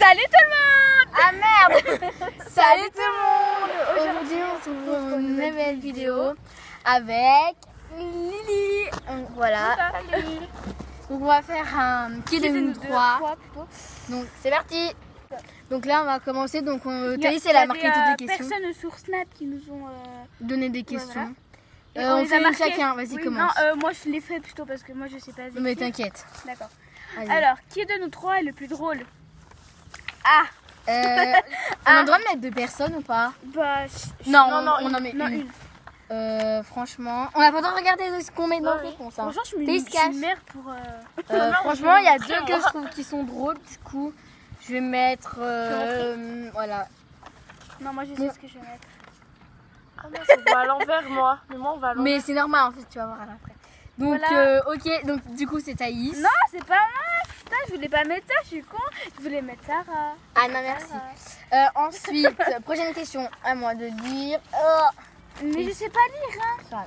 Salut tout le monde. Ah merde. Salut tout le monde. Aujourd'hui on se retrouve pour une nouvelle vidéo avec Lily. Voilà. Donc on va faire un qui de nous trois. Donc c'est parti. Donc là on va commencer. Donc Thaïs elle a marqué toutes les questions. Personnes sur Snap qui nous ont donné des questions. Voilà. On fait une chacun. Vas-y commence. Non, moi je les fais plutôt parce que moi je sais pas. Non mais t'inquiète. D'accord. Alors qui de nous trois est le plus drôle? On a le droit de mettre deux personnes ou pas? Bah non, on en met une. Franchement, on a pas le droit de regarder ce qu'on met dans le réponse. Hein. Franchement, je me une merde pour. Franchement, il y a deux que je trouve qui sont drôles. Du coup, je vais mettre. Voilà. Non, moi je sais ce que je vais mettre. Ah non, ça va à l'envers, moi. Mais moi, on va à l'envers. Mais c'est normal en fait, tu vas voir après. Donc, voilà. Ok, donc du coup, c'est Thaïs. Non, c'est pas moi. Putain, je voulais pas mettre ça, je suis con. Je voulais mettre Sarah. Ah non, merci. Ensuite, prochaine question, à moi de dire. Mais je sais pas lire, hein.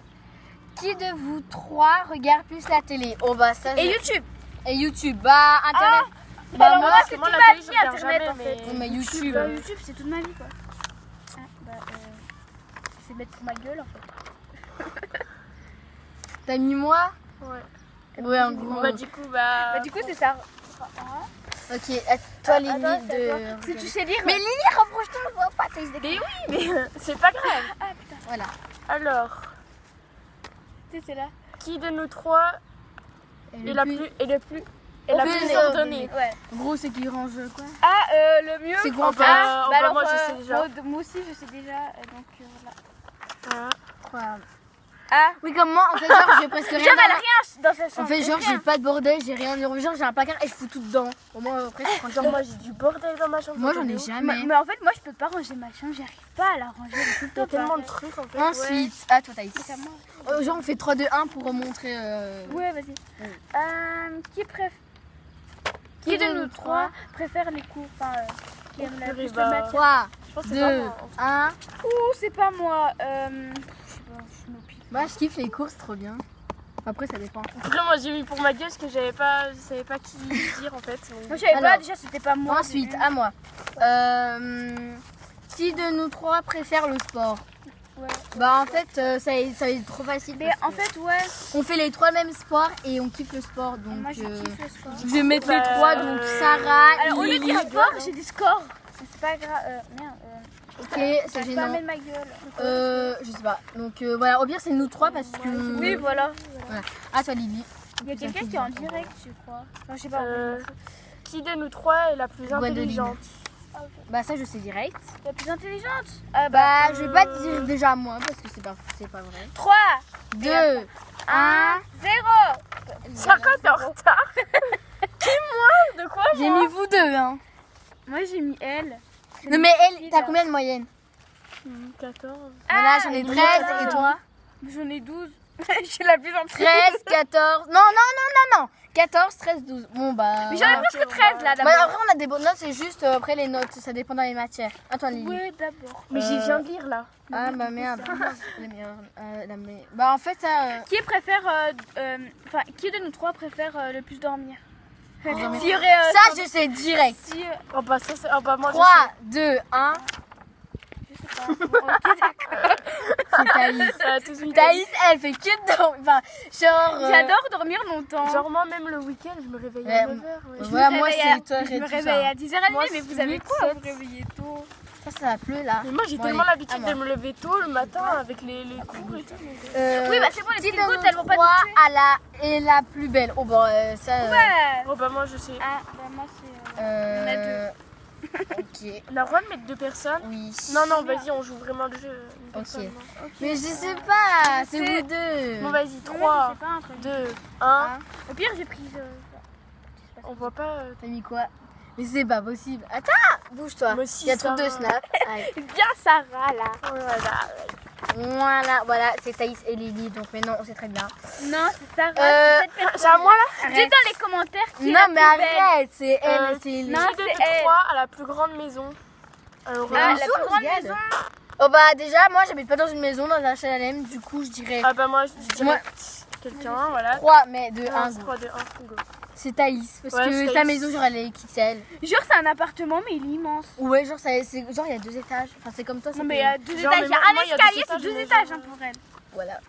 Qui de vous trois regarde plus la télé? Oh bah ça. Et YouTube. Et YouTube, bah Internet. Bah moi, c'est toute moi, ma la vie télé, je Internet regarde en fait. jamais, mais YouTube. Bah, YouTube, c'est toute ma vie quoi. Je vais mettre pour ma gueule en fait. T'as mis moi? Ouais. Ouais, en gros. Bah du coup, c'est ça. Ok, à toi Lily de. Si tu sais lire. Mais Lily, rapproche-toi, on voit pas. Mais oui, mais c'est pas grave. Ah putain. Voilà. Alors, C'est là. qui de nous trois est la plus ordonnée? Ouais. Gros, c'est qui range quoi? Ah, le mieux. C'est quoi en fait? Bah alors, moi je sais déjà. Moi aussi je sais déjà. Donc voilà. Voilà. Ah oui, comme moi, en fait, genre, j'ai presque rien. Genre, elle a rien dans sa chambre. En fait, genre, j'ai pas de bordel, j'ai rien. Genre, j'ai un placard et je fous tout dedans. Au moins, après, je prends Genre, moi j'ai du bordel dans ma chambre. Moi, j'en ai jamais. Mais en fait, moi je peux pas ranger ma chambre, j'arrive pas à la ranger. Il y a tellement de trucs en fait. Ensuite, à toi, Thaïs. C'est à moi. Genre, on fait 3, 2, 1 pour montrer. Ouais, vas-y. Qui de nous trois préfère les cours? Enfin, qui aime la plus de matière? 3, Je pense que c'est 2, pas moi. 1. Ouh, c'est pas moi. Je sais pas, je me pile. Moi, je kiffe les courses, trop bien. Après, ça dépend. Après, moi j'ai mis pour ma gueule parce que je savais pas qui dire en fait. Moi, je savais pas, Alors, déjà c'était pas moi. Ensuite, à moi. Qui de nous trois préfère le sport? Ouais. Bah, en fait, ça va être trop facile. Mais en fait, ouais. On fait les trois mêmes sports et on kiffe le sport. Donc, Moi, je kiffe le sport. je vais mettre les trois. Donc, Sarah, Alors, au lieu de Lily. dire sport, j'ai dit score. C'est pas grave. Merde. Ok, Je c'est vais pas gênant. mettre ma gueule. Je sais pas. Donc, voilà, au pire, c'est nous trois parce que. Oui, voilà. Voilà. Ah, toi, Lily. Il y a quelqu'un qui est en direct, je crois. Enfin, je sais pas. Qui de nous trois est la plus Gwendoline. intelligente? Bah, ça, je sais direct. La plus intelligente. Bah, je vais pas te dire déjà moi parce que c'est pas vrai. 3, 2, 1. 0. Sarah, t'es en retard. Qui moi? De quoi? J'ai mis vous deux, hein. Moi, j'ai mis elle. Non, mais elle, t'as combien de moyenne? 14. Voilà, j'en ai 13 et toi? J'en ai 12. Je suis la plus intelligente. 13, 14. Non. 14, 13, 12. Bon, bah. Mais j'en ai presque 13 là Bah, d'abord. après, on a des bonnes notes, c'est juste après les notes, ça dépend dans les matières. Attends, Lily. Oui, d'abord. Mais j'y viens de lire là. Ah, bah merde. Bah, en fait, ça. Qui préfère. Enfin, qui de nous trois préfère le plus dormir? Dormir. S'il y aurait. Ça, je sais direct. Si, Oh bah ça c'est. Oh bah moi 3, 2, 1. je sais pas. Bon, ok, d'accord. C'est Thaïs. je sais. Thaïs, elle fait que dormir. Enfin, genre. J'adore dormir longtemps. Genre moi même le week-end je me réveille Ouais, à 9h. Voilà, moi, réveille c'est 8h Je et me tout réveille ça. à 10h30, Moi, mais vous c'est avez 8, quoi à 7. vous réveiller tôt? Ça pleut là. Mais moi j'ai Bon, tellement allez, l'habitude à de moi. me lever tôt le matin avec les cours et tout. Oui, bah c'est bon, les Qui petites de gouttes, nous elles vont pas trois te tuer. est la plus belle? Oh, bah, ça. Ouais. Oh bah moi je sais. Ah, bah moi c'est. Ok. On a le droit de mettre deux personnes? Oui. Non, vas-y, on joue vraiment le jeu. Une personne, Ok. non. Mais je sais pas, c'est vous deux. Bon vas-y, Non, 3, c'est pas un truc. 2, 1. Au pire, j'ai pris. On voit pas. T'as mis quoi? Mais c'est pas possible. Attends, bouge-toi. Moi aussi, Il y a trop de Sarah. snap. Allez. Bien Sarah là. Voilà, c'est Thaïs et Lily. Donc, mais non, on sait très bien. Non, c'est Sarah. C'est à moi là? Dites dans les commentaires qui est Non, la mais plus belle. arrête, c'est elle, c'est Lily. non, Qui de c'est nous elle. trois a la plus grande maison? Alors, Ah, Une la sourde, plus grande regarde. maison. Oh, bah, déjà, moi, j'habite pas dans une maison, dans un HLM. Du coup, je dirais. ah bah moi je dirais Moi- quelqu'un, voilà. 3, mais de 1. 3, 2, 1, go. C'est Thaïs. Parce Ouais, que c'est sa Thaïs. maison, genre, elle est XL. Genre, c'est un appartement, mais il est immense. Ouais, genre, genre, il y a 2 étages. Enfin, c'est comme toi. Non, mais il y a 2 Genre, étages. mais Il y a moi, un il y a escalier, deux c'est 2 étages, étages mais hein, pour elle. Voilà.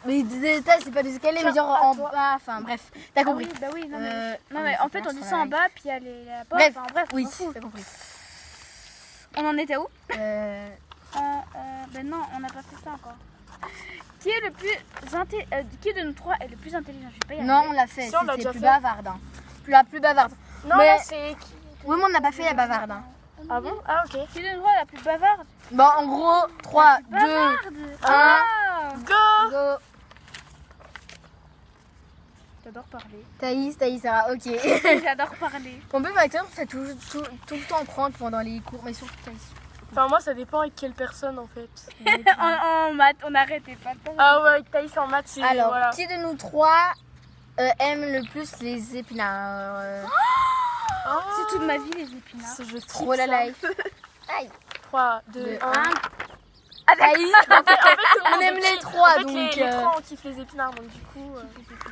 Mais 2 étages, c'est pas des escaliers, mais genre en bas. Enfin, bref. T'as Ah compris. oui, bah oui, non, Euh, mais en fait, on descend en bas, puis il y a la porte. Bref, Enfin, bref, oui, on s'en fout. t'as compris. On en était où Euh, Ben non, on n'a pas fait ça encore. Qui est le plus qui de nous trois est le plus intelligent? Je vais pas y non, arriver. on l'a fait. Si, on l'a C'était déjà plus fait. bavarde. Hein. La plus bavarde. Non, Mais- là, c'est qui? Oui, mais on n'a pas fait la bavarde. Hein. Ah bon? Ah, ok. Qui de nous trois est la plus bavarde? Bon, en gros, 3, 2, Bavarde. 1. Ah, Go! Go. j'adore parler. Thaïs, Sarah, ok. J'adore parler. On peut maintenant, on fait tout le temps prendre pendant les cours, mais surtout Thaïs. Enfin, moi, ça dépend avec quelle personne, en fait. En maths, on n'arrêtait pas de parler. Ah ouais, avec Thaïs en maths, c'est... Alors, voilà. qui de nous trois aime le plus les épinards Ah, C'est toute ma vie les épinards. c'est je Trop la ça. life. Aïe. 3, 2, Deux, 1. Thaïs, on aime les trois, En fait, donc. les trois, on kiffe les épinards, donc du coup...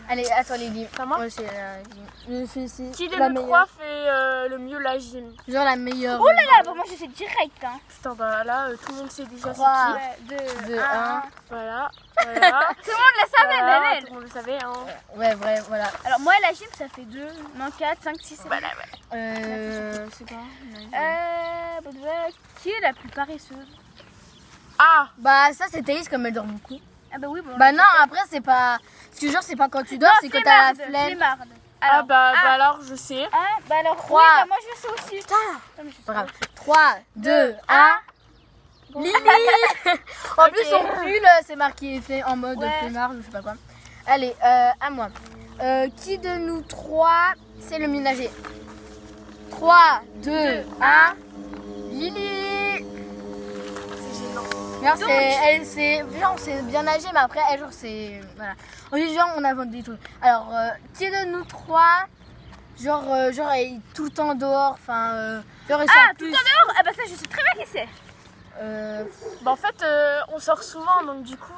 Allez, attends, Lily. Ça marche? Ouais, c'est Qui de la nous meilleure. trois fait le mieux la gym? Genre la meilleure. Oh là là, bon, moi je sais direct. Hein. Putain, bah là, tout le monde sait déjà c'est 3, qui. 2, 1. Voilà, voilà. Tout le monde le savait, Voilà, même elle. tout le monde le savait, hein. Ouais, vrai, voilà. Alors moi la gym ça fait 2, non 4, 5, 6, 7. Voilà, voilà. C'est quoi Qui est la plus paresseuse? Ah! Bah, ça, c'est Thaïs comme elle dort beaucoup. Ah bah oui, bon. Bah, non, après, c'est pas. Parce que, genre, c'est pas quand tu dors, c'est quand t'as la flemme. Flemmarde. Ah bah alors, je sais. Bah alors, Trois. oui, bah moi je sais aussi. Putain! Non, mais je sais Pas grave. aussi. 3, 2, 1. Lily! En plus, son pull, c'est marqué en mode Ouais. flemmard ou je sais pas quoi. Allez, à moi. Qui de nous trois, c'est le mieux nager? 3, 2, 1. Lily! C'est gênant. Genre, genre, c'est bien nager, mais après, elle, genre, c'est. Voilà. On dit, genre, on invente des trucs. Alors, qui de nous trois, genre, elle est tout le temps dehors, enfin, genre, elle sort Ah, tout plus. le temps dehors. Ah bah ça je sais très bien qui c'est. Bah en fait, on sort souvent, donc du coup...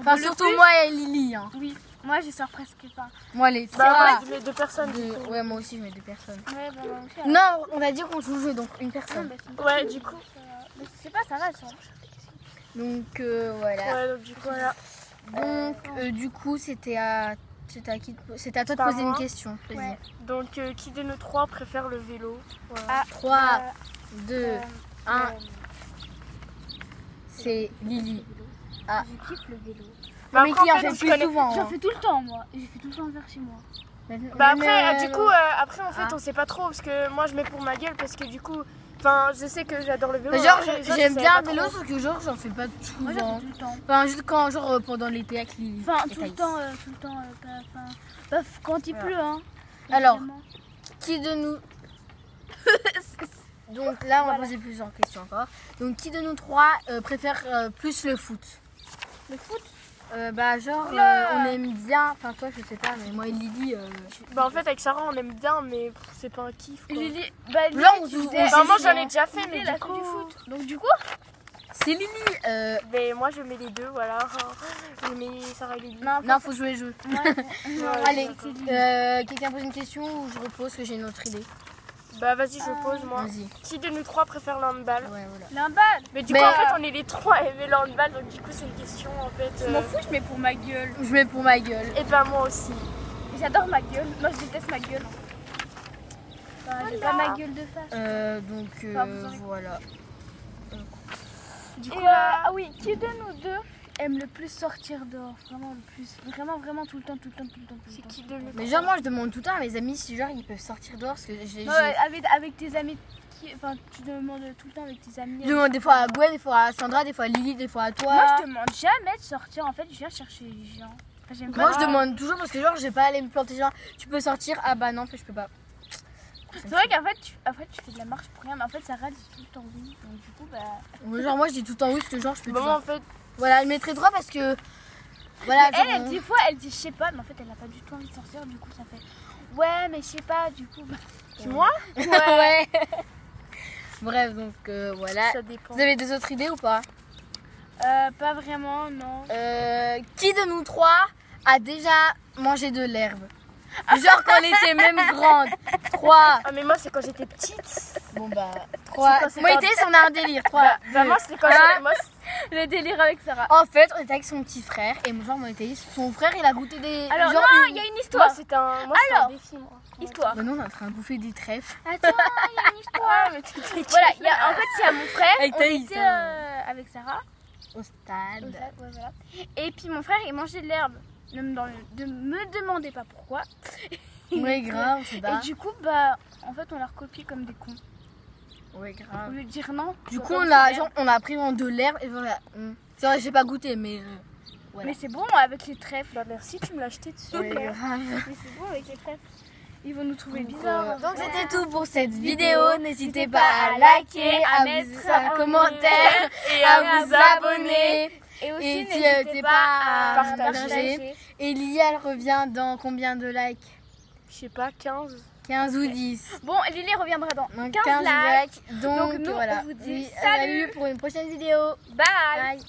Enfin, Le surtout plus. moi et Lily. Hein. Oui, moi je sors presque pas. Moi, les Bah trois. ouais, mais deux personnes. du coup. Ouais, moi aussi, je mets 2 personnes. Ouais, bah moi aussi. Non, on a dit qu'on joue jeu, donc une Non, personne. bah, c'est- Ouais, du coup. Mais je sais pas, ça va ça. Donc, voilà. Ouais, donc du coup, voilà. Donc, du coup, c'était à qui toi de C'est poser à une moi. question. Vas-y. Ouais. Donc, qui de nous trois préfère le vélo? Voilà. 3, 2, Euh, 1. C'est Lily. Ah. Je kiffe le vélo. Bah, mais après, qui en en fait fait, plus souvent. J'en hein. fais tout le temps moi. Et j'ai fait tout le temps vers chez moi. Bah après, Mais, du coup, après en fait, ah. on sait pas trop parce que moi je mets pour ma gueule parce que du coup, enfin, je sais que j'adore le vélo. mais genre, après, les autres, j'aime je sais bien pas le vélo, trop. sauf que genre, j'en fais pas Moi j'en souvent. fais tout le temps. Enfin, juste quand, genre, pendant l'été avec Lily. Enfin, et tout le Thaïs. temps, bah, quand il Voilà. pleut, hein. Alors, évidemment. Qui de nous. Donc là, on va Voilà. poser plusieurs questions encore. Donc, qui de nous trois préfère plus le foot? Le foot. Bah, genre, Oula. on aime bien. Enfin, toi, je sais pas, mais moi et Lily. Bah en fait, avec Sarah, on aime bien, mais c'est pas un kiff. Quoi. Lily, bah, Lily, Là, on tu joue- faisais- on Bah, moi joue j'en ai souvent. déjà fait, mais Lily, elle a du fait coup. du foot. Donc du coup, C'est Lily. Mais moi je mets les deux, voilà. Je mets Sarah et Lily. Non, faut jouer le jeu. moi, Allez, c'est Lily. quelqu'un pose une question ou je repose que j'ai une autre idée? Bah vas-y, je pose moi. Vas-y. Qui de nous trois préfère le handball? Ouais, voilà. L'emballage. Mais du Mais, coup, en fait, on est les trois à aimer le handball, donc du coup, c'est une question en fait. Je m'en fous, je mets pour ma gueule. Je mets pour ma gueule. Et bah moi aussi. J'adore ma gueule. Moi, je déteste ma gueule. Enfin, j'ai pas ma gueule de face. Donc, Enfin, vous aurez- voilà. Du Et, coup, là, ah oui, qui de nous deux aime le plus sortir dehors? Vraiment le plus. Vraiment tout le temps, tout le temps, tout le temps. Tout le c'est temps. qui de nous Mais genre, moi, je demande tout le temps à mes amis si, genre, ils peuvent sortir dehors parce que j'ai. Ouais, avec tes amis. Enfin, tu demandes tout le temps avec tes amis. Je demande des fois à Gwen, des fois à Sandra, des fois à Lily, des fois à toi. Moi, je demande jamais de sortir. En fait, je viens chercher les gens. Enfin, j'aime pas. Moi, je demande toujours parce que, genre, je vais pas aller me planter. Genre, tu peux sortir? Ah bah non, en fait, je peux pas. C'est vrai qu'en fait, tu fais de la marche pour rien. Mais en fait, Sarah dit tout le temps oui. Donc, du coup, bah. Ouais, genre, moi, je dis tout le temps oui parce que, genre, je peux bah, toujours. moi en fait, Voilà, je mettrai 3 parce que. Voilà, genre, Elle, des fois, elle dit je sais pas. Mais en fait, elle a pas du tout envie de sortir. Du coup, ça fait ouais, mais je sais pas. Du coup, bah. moi, ouais. Bref, donc voilà. ça dépend. Vous avez des autres idées ou pas? Pas vraiment, non. Qui de nous trois a déjà mangé de l'herbe. Genre quand on était même grande. 3. Ah mais moi c'est quand j'étais petite. Bon bah 3. C'est quand Moi c'est on a un délire. 3. Bah, moi c'était quand Le délire avec Sarah. En fait, on était avec son petit frère et genre on était son frère il a goûté des. Alors genre, non, il y a une histoire. Moi c'était un défi moi. Histoire. Bah non, on est en train de bouffer des trèfles. Attends, il y a une histoire. Ah mais t'étais Voilà, en fait, il y a mon frère. Avec On Thaïs, était avec Sarah. Au stade. Ouais, voilà. Et puis mon frère, il mangeait de l'herbe. Ne me demandez pas pourquoi. Ouais, grave, c'est Et pas. du coup, bah, en fait, on l'a recopié comme des cons. Ouais, Au grave. lieu de dire non. Du coup, on a pris de l'herbe et voilà. C'est vrai, j'ai pas goûté, mais. Voilà. Mais c'est bon avec les trèfles. Bah merci, tu me l'as acheté dessus. Ouais, grave. Mais c'est bon avec les trèfles. Ils vont nous trouver bizarres. Donc c'était tout pour cette vidéo. N'hésitez pas à liker, à mettre un commentaire, et à vous abonner. Et aussi, Et n'hésitez pas à partager. Et Lily, elle revient dans combien de likes? Je sais pas, 15. 15 ou 10. Bon, Lily reviendra dans Donc 15 likes. Donc nous, voilà. on vous dit Salut pour une prochaine vidéo. Bye. Bye.